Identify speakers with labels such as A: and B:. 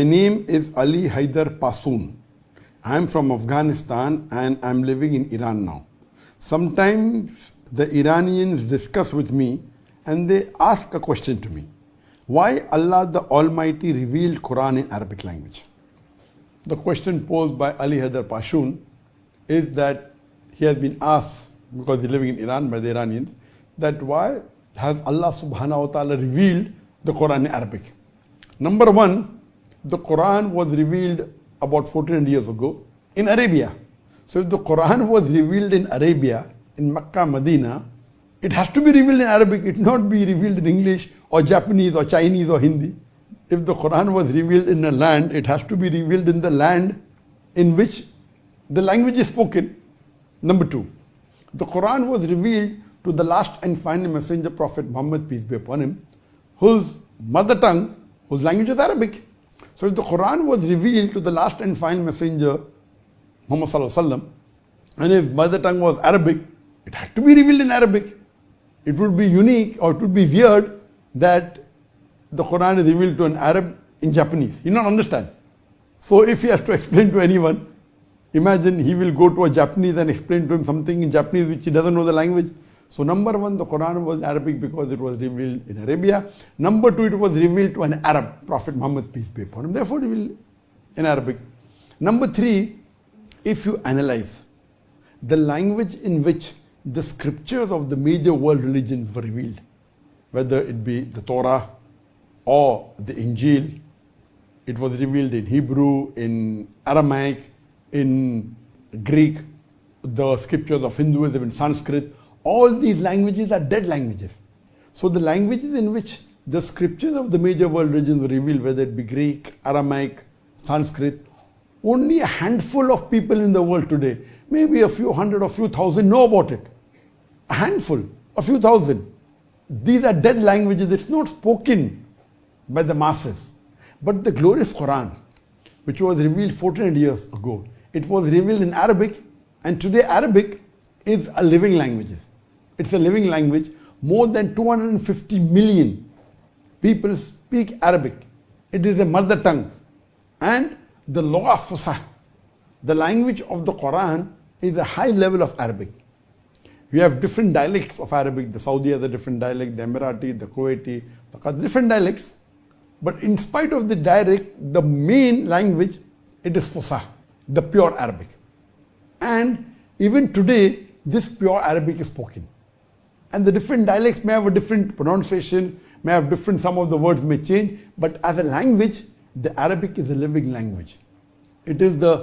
A: My name is Ali Haidar Pasoon. I am from Afghanistan and I am living in Iran now. Sometimes the Iranians discuss with me and they ask a question to me. Why Allah the Almighty revealed Quran in Arabic language? The question posed by Ali Haidar Pasoon is that he has been asked, because he's living in Iran, by the Iranians, that why has Allah subhanahu wa ta'ala revealed the Quran in Arabic? Number one, the Quran was revealed about 1400 years ago in Arabia. So if the Quran was revealed in Arabia, in Makkah, Medina, it has to be revealed in Arabic. It not be revealed in English or Japanese or Chinese or Hindi. If the Quran was revealed in a land, it has to be revealed in the land in which the language is spoken. Number two, the Quran was revealed to the last and final messenger, Prophet Muhammad, peace be upon him, whose mother tongue, whose language is Arabic. So if the Quran was revealed to the last and final messenger, Muhammad sallallahu alaihi wasallam, and if mother tongue was Arabic, it had to be revealed in Arabic. It would be unique or it would be weird that the Quran is revealed to an Arab in Japanese. He will not understand. So if he has to explain to anyone, imagine he will go to a Japanese and explain to him something in Japanese which he doesn't know the language. So number one, the Quran was Arabic because it was revealed in Arabia. Number two, it was revealed to an Arab, Prophet Muhammad, peace be upon him, therefore revealed in Arabic. Number three, if you analyze the language in which the scriptures of the major world religions were revealed, whether it be the Torah or the Injil, it was revealed in Hebrew, in Aramaic, in Greek, the scriptures of Hinduism, in Sanskrit. All these languages are dead languages. So the languages in which the scriptures of the major world religions were revealed, whether it be Greek, Aramaic, Sanskrit, only a handful of people in the world today, maybe a few hundred or few thousand, know about it. A handful, a few thousand. These are dead languages. It's not spoken by the masses. But the glorious Quran, which was revealed 1400 years ago, it was revealed in Arabic, and today Arabic is a living language. It's a living language. More than 250 million people speak Arabic. It is a mother tongue. And the Lugha Fusah, the language of the Quran, is a high level of Arabic. We have different dialects of Arabic. The Saudi has a different dialect, the Emirati, the Kuwaiti, the Qatari, different dialects. But in spite of the dialect, the main language, it is Fusah, the pure Arabic. And even today, this pure Arabic is spoken. And the different dialects may have a different pronunciation, may have different, some of the words may change, but as a language, the Arabic is a living language. It is the